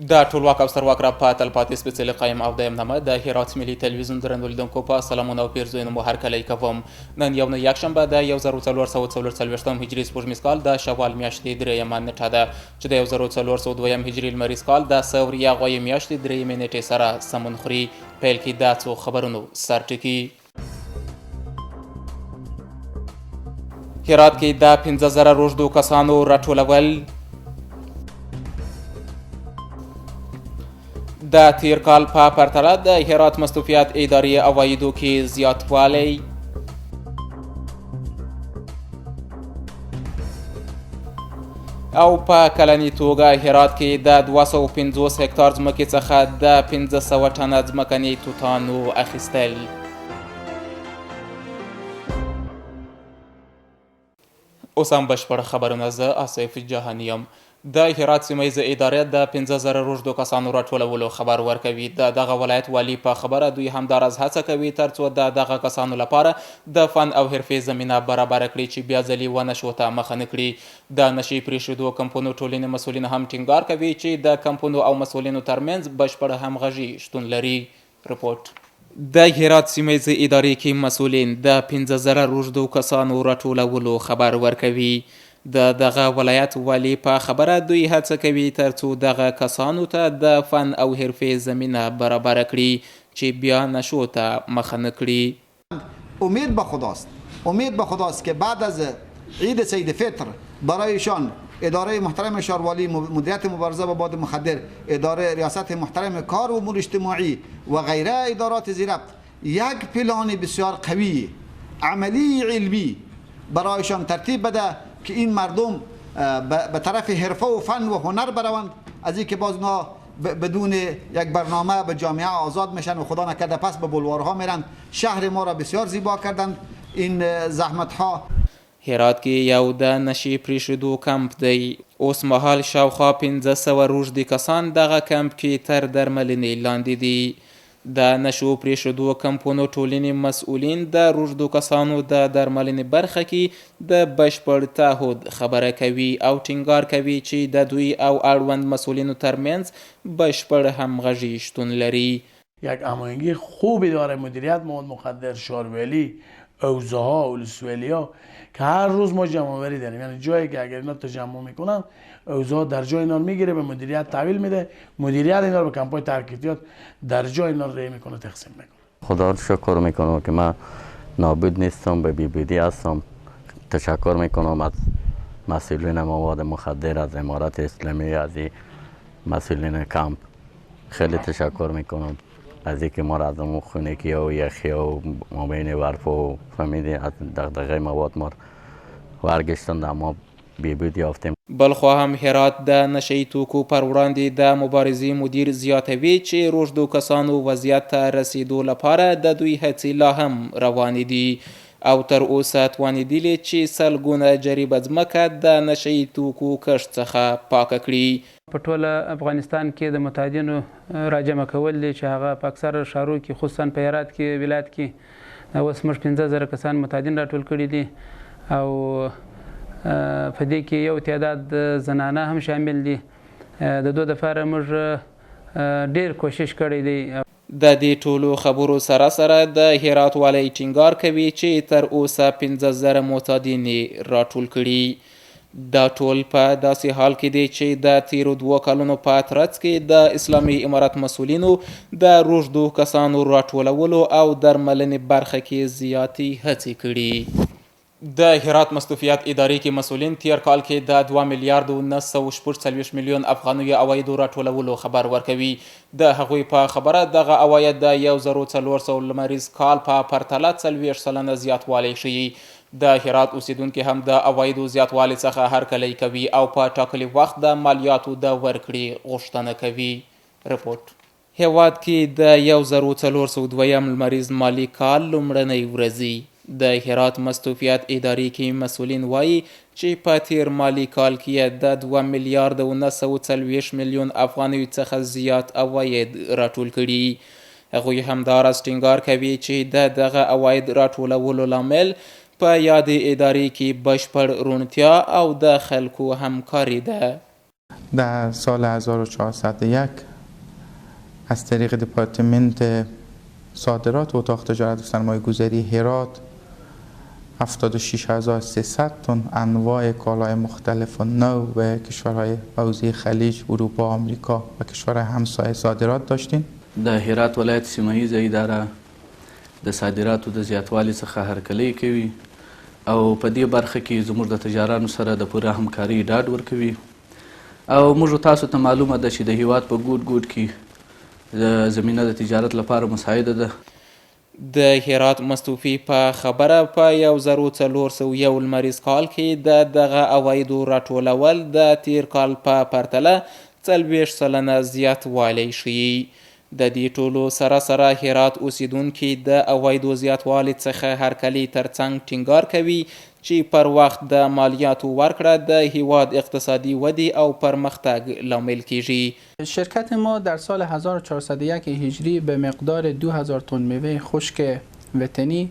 د ټولواک او سترواک را په تلپاتې سپېڅلي قایم او دایم نامه د هرات ملي تلویزیون درنو لیدونکو په سلامونه او پیرزوینه مو هرکلی کوم. نن یو نه یکشنبه د 1444 هجري سپوږمیز کال د شوال میاشتې درېیمه نېټه ده چې د 1402 هجري لمریز کال د ثور یا غویي میاشتې درېیمې نېټې سره سمون خوري. پیل کې دا څو خبرونو سرټکي. هرات کې د 15,000 روږدو کسانو راټولول. د تیر کال په پرتله د هرات مصروفیت اداري عوایدو کې زیاتوالی. او په کلني توګه هرات کې د 250 هکتار ځمکې څخه د 1500 ټنه ځمکني توتانو اخیستل. اوس هم بشپړ خبرونه. زه آصف جهاني یم. د هرات سیمه ییزه اداره د 15,000 روږدو کسانو راټولولو خبر ورکوي. د دغه ولایت والي په خبره دوی همداراز هڅه کوي ترڅو د دغه کسانو لپاره د فن او حرفې زمینه برابره کړي چې بیا ځلې ونشو ته مخه نه کړي. د نشي پرېښودو کمپونو ټولنې مسؤلین هم ټینګار کوي چې د کمپونو او مسؤلینو ترمنځ بشپړ همغږي شتون لري. رپورټ. د هرات سیمه ییزه ادارې کې مسؤلین د 15,000 روږدو کسانو راټولولو خبر ورکوي. د دغه ولایت والی په خبره دوی هڅه کوي ترڅو دغه کسانو ته د فن او حرفې زمینه برابره کړي چې بیا نشو ته مخه نه کړي. امید به خداست که بعد از عید سید فطر برایشان اداره محترم شاروالی، مدیریت مبارزه با باد مخدر، اداره ریاست محترم کار و امور اجتماعی و غیره ادارات زیربط یک پلان بسیار قوی عملی علمی برایشان ترتیب بده که این مردم به طرف حرفه و فن و هنر بروند، از اینکه باز اونا بدون یک برنامه به جامعه آزاد میشن و خدا نکرده پس به بلوارها میرن. شهر ما را بسیار زیبا کردند این زحمت ها. هرات کې یو د نشي پرېښودو کمپ دی. اوس مهال شاوخوا 1500 روږدي کسان دغه کمپ کې تر درملنې لاندې دي. د نشو پرېښودو کمپونو ټولنې مسؤلین د روږدو کسانو د درملنې برخه کې د بشپړ تعهد خبره کوي او ټینګار کوي چې د دوی او اړوند مسؤلینو ترمنځ بشپړ همغږي شتون لري. یک هماهنگی خوبی داره مدیریت مواد مخدر، شاروالی، حوزه ها، ولسوالی ها که هر روز ما جمع‌آوری داریم. یعنی جایی که اگر اینا تجمع میکنن حوزه در جای اینا میگیره به مدیریت تحویل میده، مدیریت اینا رو به کمپای ترکیبات در جای اینا ری میکنه تقسیم میکنه. خدا رو شکر میکنم که من نابود نیستم، به بیبودی هستم. تشکر میکنم از مسئولین مواد مخدر، از امارت اسلامی، از مسئولین کمپ. خیلی تشکر میکنم از اینکه ما را از اون خونگی و یخی و مابین ورف و فهمیدی از دغدغه مواد ما ورگشتند اما بیبود یافتیم. بلخوا هم هرات د نشهیي توکو پر وړاندې د مبارزې مدیر زیاتوي چې روږدو کسانو وضعیت ته رسیدو لپاره د دوی هڅې لا هم روانې دي او تر اوسه توانېدلي چې سلګونه جریبه ځمکه د نشهیي توکو کښت څخه پاکه کړي. په ټول افغانستان کې د متحدینو راجمع کول دي چې هغه په اکثره ښارونو کې خصوصا په هرات کې ولایت کې اوس موږ 15,000 کسان متحدین راټول کړي دي او په دې کې یو تعداد زنانه هم شامل دي. د دوی دپاره موږ ډېر کوشش کړی دی. د دې ټولو خبرو سره سره د هرات والی ټینګار کوي چې تر اوسه 15,000 معتادین راټول کړي. دا ټول په داسې حال کې دی چې د تیرو 2 کلونو په ترڅ کې د اسلامي امارت مسؤلینو د روږدو کسانو راټولولو او درملنې برخه کې زیاتې هڅې کړي. د هرات مصروفیت ادارې کې مسؤلین تیر کال کې د 2 میلیارد و 946 میلیون افغانیو عوایدو راټولولو خبر ورکوي. د هغوی په خبره دغه عواید د 1400 لمریز کال په پرتله 40 سلنه زیاتوالی ښیي. د هرات اوسیدونکي هم د عوایدو زیاتوالي څخه هرکلی کوي او په ټاکلي وخت د مالیاتو د ورکړې غوښتنه کوي. رپورټ. هیواد کې د 1402 لمریز مالي کال لومړنۍ ورځې د هرات مصروفیت ادارې کې مسؤلین وایي چې په تیر مالي کال کې د 2 میلیارد و 940 میلیون افغانیو څخه زیات عواید راټول کړي. هغوی همداراز ټینګار کوي چې د دغه عواید راټولولو لامل په یادې ادارې کې بشپړ روڼتیا او د خلکو همکاري ده. در سال 1401 از طریق دپارتمنت صادرات و اتاق تجارت و سرمایه گذاری هرات 76300 تن انواع کالای مختلف و نو به کشورهای حوزه خلیج، اروپا، آمریکا و کشورهای همسایه صادرات داشتیم. د هرات ولایت سیمه ییزه اداره د صادراتو د زیاتوالي څخه هرکلی کوي او په دې برخه کې زموږ د تجارانو سره د پوره همکاري ډاډ ورکوي او موږ تاسو ته معلومه ده چې د هیواد په ګوټ ګوټ کې د زمینه د تجارت لپاره مساعده ده. د هرات مستوفي په خبره په 1401 لمریز کال کې د دغه عوایدو راټولول د تیر کال په پرتله 40% زیاتوالی ښیي. د دې ټولو سره سره هرات اوسیدونکي د عوایدو زیاتوالي څخه هرکلي ترڅنګ ټینګار کوي چې پر وخت د مالیاتو ورکړه د هیواد اقتصادی ودی او پرمختګ لامل کیږي. شرکت ما در سال 1401 هجری به مقدار 2000 تن میوه خشک وطنی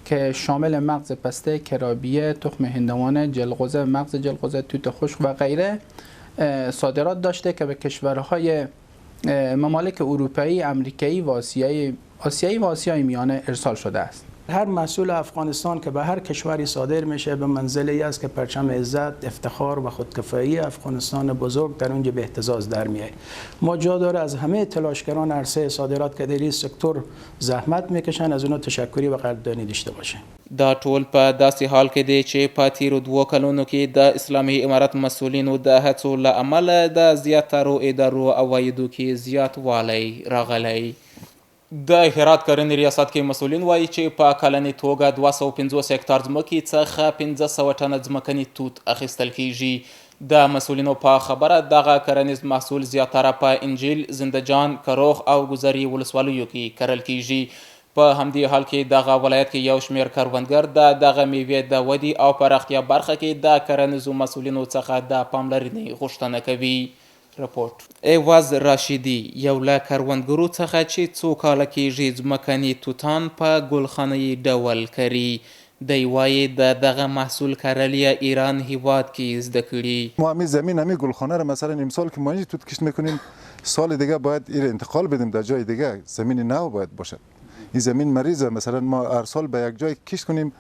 که شامل مغز پسته، کرابیه، تخم هندوانه، جلغوزه، مغز جلغوزه، توت خشک و غیره صادرات داشته که به کشورهای ممالک اروپایی، امریکایی و آسیایی و آسیای میانه ارسال شده است. هر محصول افغانستان که به هر کشوری صادر میشه به منزله است که پرچم عزت، افتخار و خودکفایی افغانستان بزرگ در اونجا به اهتزاز در میاد. ما جا داره از همه تلاشگران عرصه صادرات که در این سکتور زحمت میکشن از اونها تشکری و قدردانی داشته باشه. دا ټول په داسې حال کې دی چې په تیرو 2 کلونو کې د اسلامي امارت مسؤلینو د هڅو له امله د زیاترو ادارو عوایدو کې زیاتوالی راغلی. د هرات کرنې ریاست کې مسؤلین وایي چې په کلنۍ توګه 250 هکتار ځمکې څخه 1500 ټنه ځمکني توت اخیستل کیږي. د مسؤلینو په خبره دغه کرنیز محصول زیاتره په انجیل، زندجان، کروخ او ګذري ولسوالیو کې کرل کیږي. په همدې حال کې دغه ولایت کې یو شمېر کروندګر د دغه میوې د ودې او پراختیا برخه کې د کرنیزو مسؤلینو څخه د پاملرنې غوښتنه کوي. رپورټ ایواز راشدي یو له کروندګرو څخه چې څو کاله کېږي ځمکني توتان په ګلخانه‌یي ډول کري. دی وایي د دغه محصول کرل ایران هیواد کې زده کړي. ما همین زمین همین گلخانه رو مثلا امسال که ما توت کشت میکنیم سال دیگه باید این انتقال بدیم در جای دیگه، زمین نو باید باشد. این زمین مریضه، مثلا ما هر سال به یک جای کشت کنیم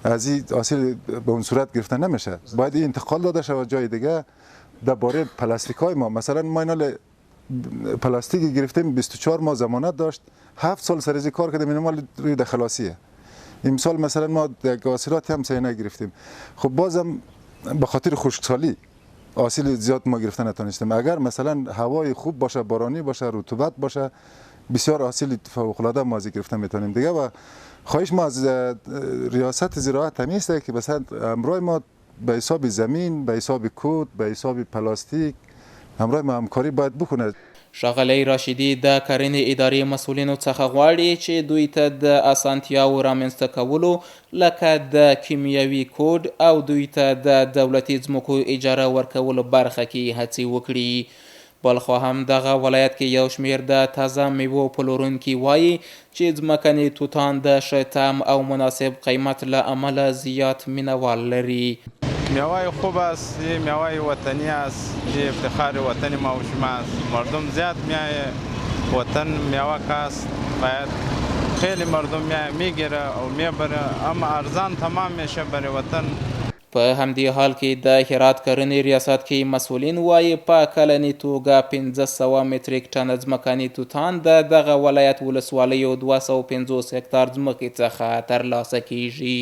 از این حاصل به اون صورت گرفته نمیشه، باید این انتقال داده شود جای دیگه. درباره پلاستیک های ما مثلا ما اینا پلاستیک گرفتیم 24 ماه ضمانت داشت، 7 سال سر کار کردیم مینیمال روی خلاصیه. امسال مثلا ما حاصلات هم سینه گرفتیم، خب بازم به خاطر خشکسالی حاصل زیاد ما گرفته نتونستیم. اگر مثلا هوای خوب باشه، بارانی باشه، رطوبت باشه، بسیار حاصل فوق العاده ما گرفته میتونیم دیگه. و خواهش ما از ریاست زراعت همین است که مثلا امروز ما به حساب زمین، به حساب کود، به حساب پلاستیک همراه ما همکاری باید بکنه. ښاغلی راشدي د کرنې ادارې مسؤلینو څخه غواړي چې دوی ته د اسانتیاو رامنځته کولو لکه د کیمیاوي کود او دوی ته د دولتي ځمکو اجاره ورکولو برخه کې هڅې وکړي. بلخو هم دغه ولایت کې یو شمېر د تازه میوو پلورونکي وایي چې ځمکني توتان د ښه طعم او مناسب قیمت له امله زیات مینوال لري. میوه خوب است، یه میوه وطنی است، یه افتخار وطنی ما و شماست. مردم زیاد میای وطن میوه کاست، باید خیلی مردم میگیره و میبره، اما ارزان تمام میشه برای وطن. په همدې حال کې د هرات کرنې ریاست کې مسؤلین وایي په کلنۍ توګه 1500 متریک ټنه ځمکني توتان د دغه ولایت ولسوالیو 250 هکتار ځمکې څخه ترلاسه کیږي.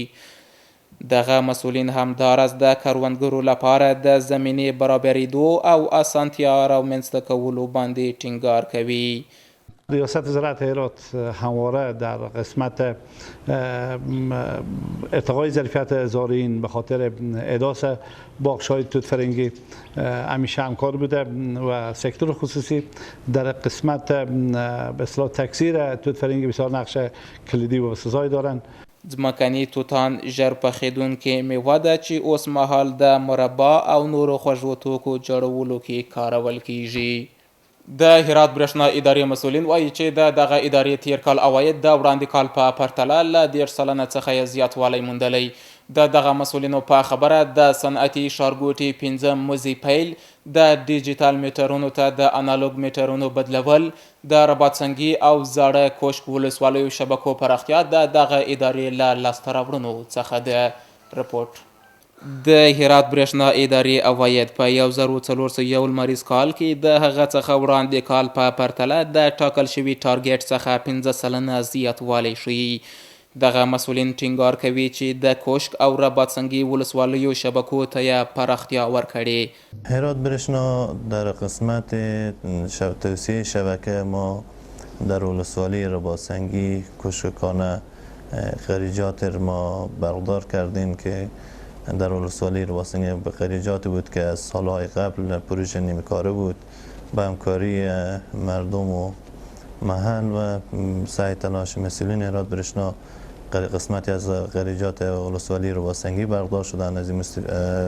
دغه مسؤلین همداراز د کروندګرو لپاره د زمینې برابریدو او اسانتیا رامنځته کولو باندې ټینګار کوي. ریاست زراعت هرات همواره در قسمت ارتقای ظرفیت زارعین به خاطر احداث باغچه‌های توت فرنگی همیشه همکار بوده و سکتور خصوصی در قسمت به اصطلاح تکثیر توت فرنگی بسیار نقش کلیدی و بسزایی دارند. ځمکني توتان ژر پخېدونکې میوه ده چې اوس مهال د مربا او نورو خوږو توکو جوړولو کې کارول کیږي. د هرات برېښنا ادارې مسؤلین وایي چې د دغه ادارې تیر کال عواید د وړاندې کال په پرتله له 10 سلنه څخه یې زیاتوالی موندلی. د دغه مسؤلینو په خبره د صنعتي ښارګوټي 5 مزي پیل د ډیجیټل میټرونو ته د انالوګ میټرونو بدلول، د رباطسنګي او زاړه کوشک ولسوالیو شبکو پراختیا د دغه ادارې له لاسته راوړنو څخه ده. رپورټ. د هرات برېښنا ادارې عواید په 1401 لمریز کال کې د هغه څخه وړاندې کال په پرتله د ټاکل شوي ټارګېټ څخه 15% زیاتوالی ښیي. دغه مسؤلین ټینګار کوي چې د کوشک او رباطسنګي ولسوالیو شبکو ته یې پراختیا ورکړې. هرات برېښنا در قسمت توسعه شبکه ما در ولسوالی رباطسنگی کوشکانه خریجات ما برقرار کردیم که در ولسوالی رباطسنگی خریجاتی بود که از سالهای قبل پروژه نیمه‌کاره بود. با همکاری مردم و محل و سعی تلاش مسئولین هرات برېښنا قسمتی از خریجات ولسوالی رباطسنگی برقرار شدن، از این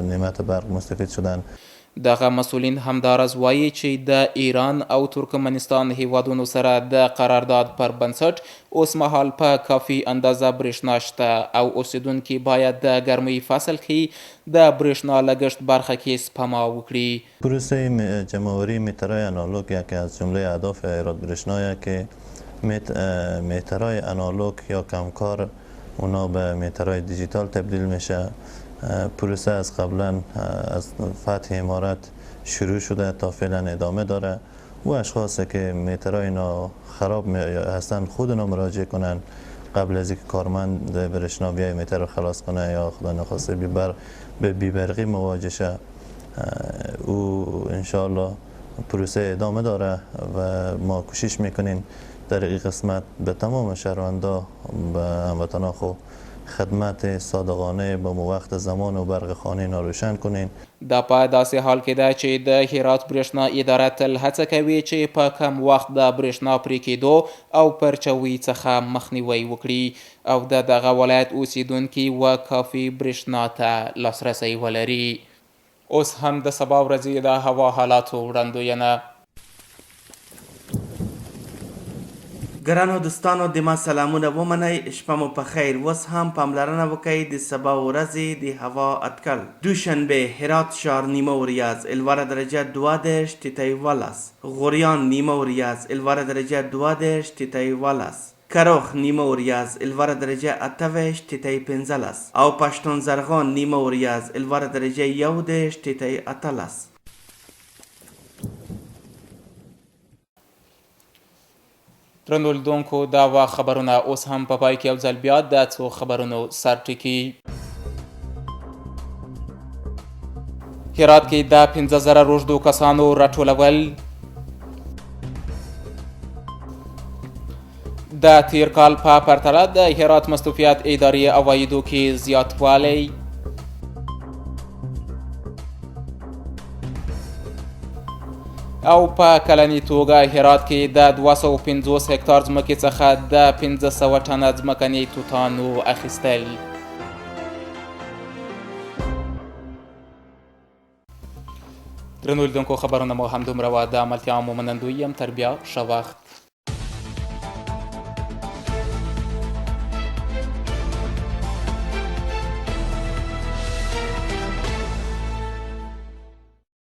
نعمت برق مستفید شدن. دغه مسئولین همداراز وایي چې د ایران او ترکمنستان هیوادونو سره د قرارداد پر بنسټ اوس مهال په کافي اندازه برېښنا شته او اوسیدونکي باید د ګرمۍ فصل کې د برېښنا لګښت برخه کې سپما وکړي. پروسه جمع‌آوری میترهای آنالوگ یکی از جمله اهداف هرات برېښنا که میترهای آنالوگ یا کمکار اونا به میترهای دیجیتال تبدیل میشه. پروسه از قبلا از فتح امارت شروع شده تا فعلا ادامه داره. و اشخاصی که میترهای اینا خراب هستن خود اونا مراجعه کنن قبل از اینکه کارمند برېښنا بیای میتر رو خلاص کنه یا خدا نخواسته به بیبرقی مواجه شه. او انشاءالله پروسه ادامه داره و ما کوشش میکنیم در این قسمت به تمام شهروندا و هموطنا خو خدمت صادقانه با وقت زمان و برق خانه اینا روشن کنین. دا په داسې حال کې ده چې د هرات برېښنا اداره تل هڅه کوي چې په کم وخت د برېښنا پرې کېدو او پرچوي څخه مخنیوی وکړي او د دغه ولایت اوسیدونکي و کافي برېښنا ته لاسرسی ولري. اوس هم د سبا ورځې د هوا حالاتو وړاندوینه. ګرانو دوستانو د ما سلامونه ومنئ، شپه مو په خیر. اوس هم پاملرنه وکئ د سبا ورځې د هوا اټکل. دوشنبه هرات ښار نیمه وریځ الواره درجه 22 تیتای 18، غوریان نیمه وریځ الواره درجه 22 تیتای 18، کروخ نیمه وریځ الواره درجه 28 تیتای 15 او پشتون زرغان نیمه وریځ الواره درجه 11 تیتای 18. درنو لیدونکو دا وا خبرونه اوس هم په پای کې یو ځل بیا د څو خبرونو سرټکي. هرات کې د 15,000 روږدو کسانو راټولول، د تیر کال په پرتله د هرات مصروفیت ادارې عوایدو کې زیاتوالی، او په کلني توګه هرات کې د 250 هکتار ځمکې څخه د 1500 ټنه ځمکني توتانو اخیستل. درنو لیدونکو خبرونه مو همدومره وه. د عملتیا مو منندوی یم. تر بیا ښه وخت.